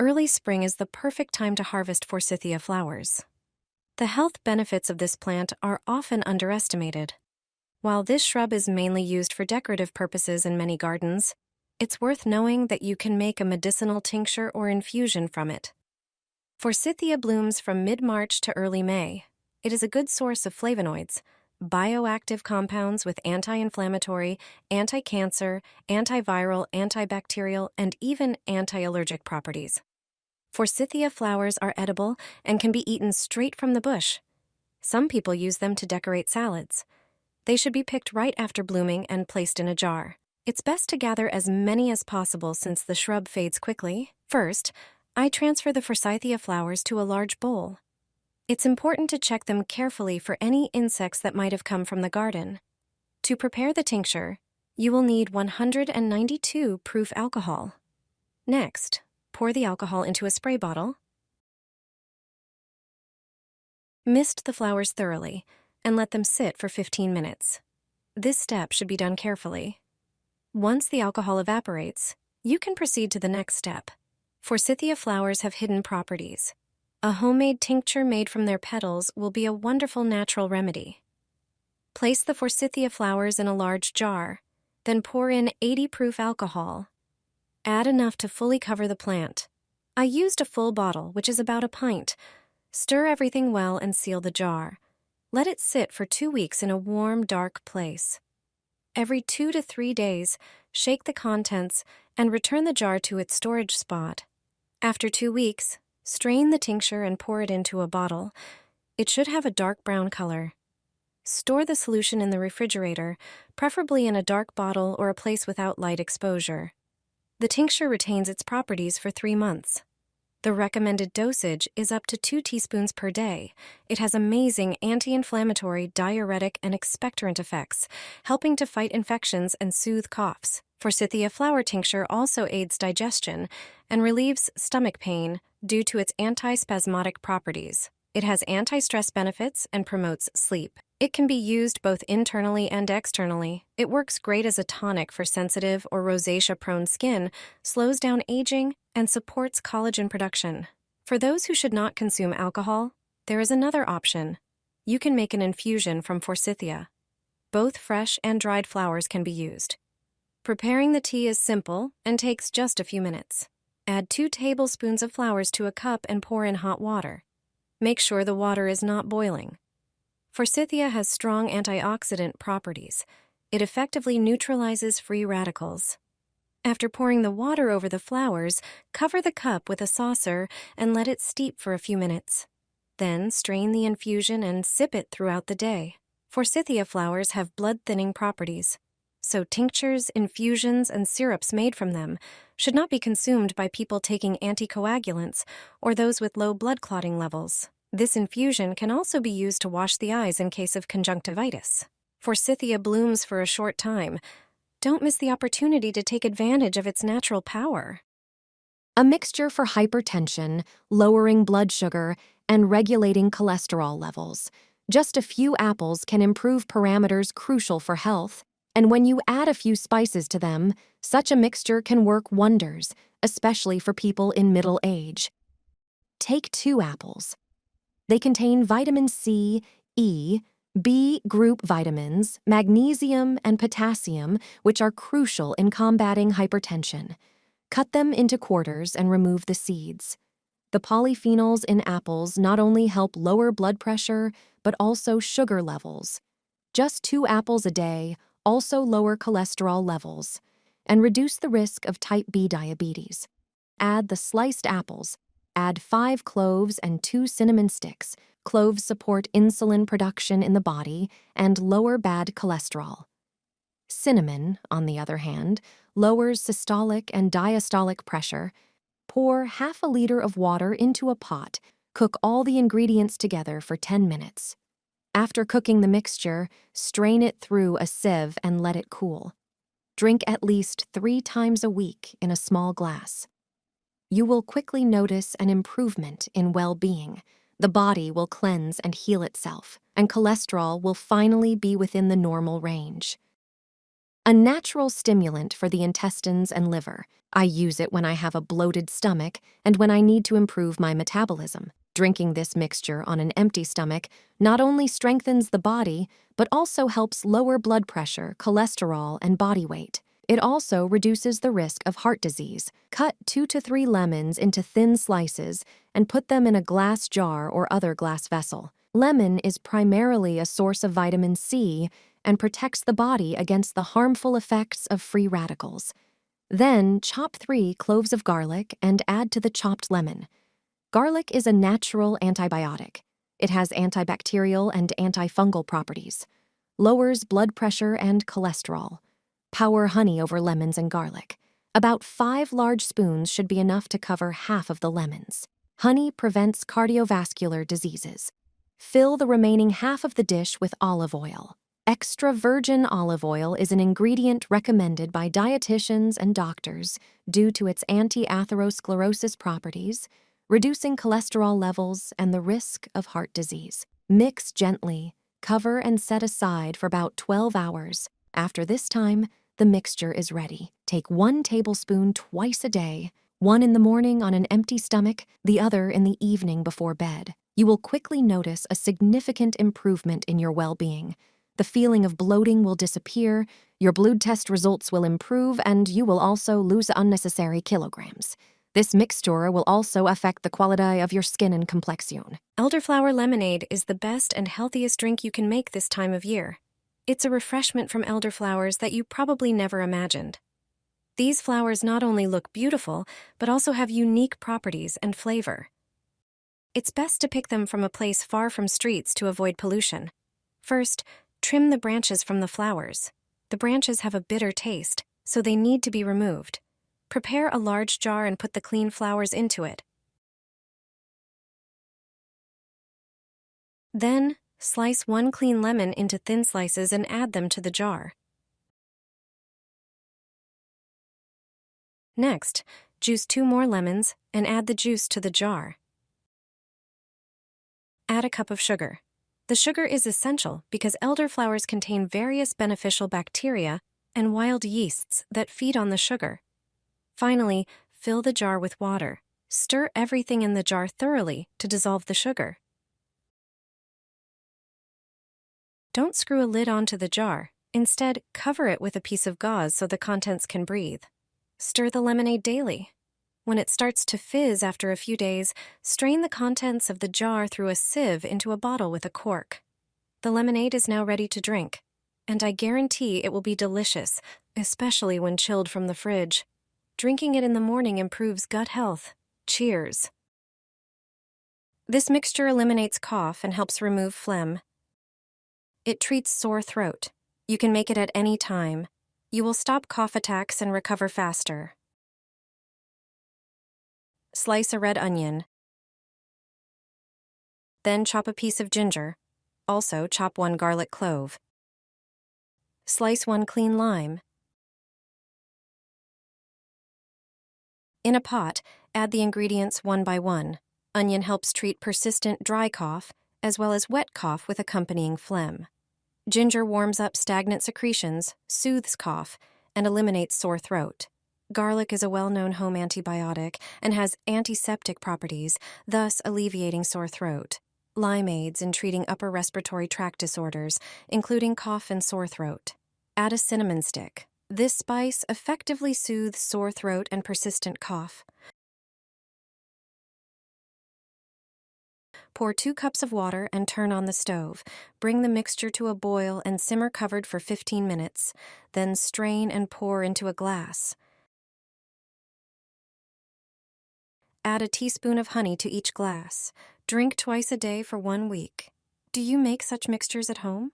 Early spring is the perfect time to harvest Forsythia flowers. The health benefits of this plant are often underestimated. While this shrub is mainly used for decorative purposes in many gardens, it's worth knowing that you can make a medicinal tincture or infusion from it. Forsythia blooms from mid-March to early May. It is a good source of flavonoids, bioactive compounds with anti-inflammatory, anti-cancer, antiviral, antibacterial, and even anti-allergic properties. Forsythia flowers are edible and can be eaten straight from the bush. Some people use them to decorate salads. They should be picked right after blooming and placed in a jar. It's best to gather as many as possible since the shrub fades quickly. First, I transfer the Forsythia flowers to a large bowl. It's important to check them carefully for any insects that might have come from the garden. To prepare the tincture, you will need 192 proof alcohol. Next, pour the alcohol into a spray bottle. Mist the flowers thoroughly and let them sit for 15 minutes. This step should be done carefully. Once the alcohol evaporates, you can proceed to the next step. Forsythia flowers have hidden properties. A homemade tincture made from their petals will be a wonderful natural remedy. Place the Forsythia flowers in a large jar, then pour in 80 proof alcohol. Add enough to fully cover the plant. I used a full bottle, which is about a pint. Stir everything well and seal the jar. Let it sit for 2 weeks in a warm, dark place. Every 2 to 3 days, shake the contents and return the jar to its storage spot. After 2 weeks, strain the tincture and pour it into a bottle. It should have a dark brown color. Store the solution in the refrigerator, preferably in a dark bottle or a place without light exposure. The tincture retains its properties for 3 months. The recommended dosage is up to 2 teaspoons per day. It has amazing anti-inflammatory, diuretic, and expectorant effects, helping to fight infections and soothe coughs. Forsythia flower tincture also aids digestion and relieves stomach pain due to its antispasmodic properties. It has anti-stress benefits and promotes sleep. It can be used both internally and externally. It works great as a tonic for sensitive or rosacea-prone skin, slows down aging, and supports collagen production. For those who should not consume alcohol, there is another option. You can make an infusion from Forsythia. Both fresh and dried flowers can be used. Preparing the tea is simple and takes just a few minutes. Add 2 tablespoons of flowers to a cup and pour in hot water. Make sure the water is not boiling. Forsythia has strong antioxidant properties. It effectively neutralizes free radicals. After pouring the water over the flowers, cover the cup with a saucer and let it steep for a few minutes. Then strain the infusion and sip it throughout the day. Forsythia flowers have blood-thinning properties, so tinctures, infusions, and syrups made from them should not be consumed by people taking anticoagulants or those with low blood clotting levels. This infusion can also be used to wash the eyes in case of conjunctivitis. Forsythia blooms for a short time. Don't miss the opportunity to take advantage of its natural power. A mixture for hypertension, lowering blood sugar, and regulating cholesterol levels. Just a few apples can improve parameters crucial for health, and when you add a few spices to them, such a mixture can work wonders, especially for people in middle age. Take 2 apples. They contain vitamin C, E, B group vitamins, magnesium, and potassium, which are crucial in combating hypertension. Cut them into quarters and remove the seeds. The polyphenols in apples not only help lower blood pressure, but also sugar levels. Just 2 apples a day also lower cholesterol levels and reduce the risk of type B diabetes. Add the sliced apples. Add 5 cloves and 2 cinnamon sticks. Cloves support insulin production in the body and lower bad cholesterol. Cinnamon, on the other hand, lowers systolic and diastolic pressure. Pour half a liter of water into a pot. Cook all the ingredients together for 10 minutes. After cooking the mixture, strain it through a sieve and let it cool. Drink at least 3 times a week in a small glass. You will quickly notice an improvement in well-being. The body will cleanse and heal itself, and cholesterol will finally be within the normal range. A natural stimulant for the intestines and liver. I use it when I have a bloated stomach and when I need to improve my metabolism. Drinking this mixture on an empty stomach not only strengthens the body, but also helps lower blood pressure, cholesterol, and body weight. It also reduces the risk of heart disease. Cut 2 to 3 lemons into thin slices and put them in a glass jar or other glass vessel. Lemon is primarily a source of vitamin C and protects the body against the harmful effects of free radicals. Then chop 3 cloves of garlic and add to the chopped lemon. Garlic is a natural antibiotic. It has antibacterial and antifungal properties. Lowers blood pressure and cholesterol. Pour honey over lemons and garlic. About 5 large spoons should be enough to cover half of the lemons. Honey prevents cardiovascular diseases. Fill the remaining half of the dish with olive oil. Extra virgin olive oil is an ingredient recommended by dietitians and doctors due to its anti-atherosclerosis properties, reducing cholesterol levels and the risk of heart disease. Mix gently, cover and set aside for about 12 hours. After this time, the mixture is ready. Take 1 tablespoon twice a day, one in the morning on an empty stomach, the other in the evening before bed. You will quickly notice a significant improvement in your well-being. The feeling of bloating will disappear, your blood test results will improve, and you will also lose unnecessary kilograms. This mixture will also affect the quality of your skin and complexion. Elderflower lemonade is the best and healthiest drink you can make this time of year. It's a refreshment from elderflowers that you probably never imagined. These flowers not only look beautiful, but also have unique properties and flavor. It's best to pick them from a place far from streets to avoid pollution. First, trim the branches from the flowers. The branches have a bitter taste, so they need to be removed. Prepare a large jar and put the clean flowers into it. Then, slice 1 clean lemon into thin slices and add them to the jar. Next, juice 2 more lemons and add the juice to the jar. Add a cup of sugar. The sugar is essential because elderflowers contain various beneficial bacteria and wild yeasts that feed on the sugar. Finally, fill the jar with water. Stir everything in the jar thoroughly to dissolve the sugar. Don't screw a lid onto the jar. Instead, cover it with a piece of gauze so the contents can breathe. Stir the lemonade daily. When it starts to fizz after a few days, strain the contents of the jar through a sieve into a bottle with a cork. The lemonade is now ready to drink, and I guarantee it will be delicious, especially when chilled from the fridge. Drinking it in the morning improves gut health. Cheers! This mixture eliminates cough and helps remove phlegm. It treats sore throat. You can make it at any time. You will stop cough attacks and recover faster. Slice a red onion. Then chop a piece of ginger. Also chop 1 garlic clove. Slice 1 clean lime. In a pot, add the ingredients one by one. Onion helps treat persistent dry cough, as well as wet cough with accompanying phlegm. Ginger warms up stagnant secretions, soothes cough, and eliminates sore throat. Garlic is a well-known home antibiotic and has antiseptic properties, thus alleviating sore throat. Lime aids in treating upper respiratory tract disorders, including cough and sore throat. Add a cinnamon stick. This spice effectively soothes sore throat and persistent cough. Pour 2 cups of water and turn on the stove. Bring the mixture to a boil and simmer covered for 15 minutes. Then strain and pour into a glass. Add a teaspoon of honey to each glass. Drink twice a day for 1 week. Do you make such mixtures at home?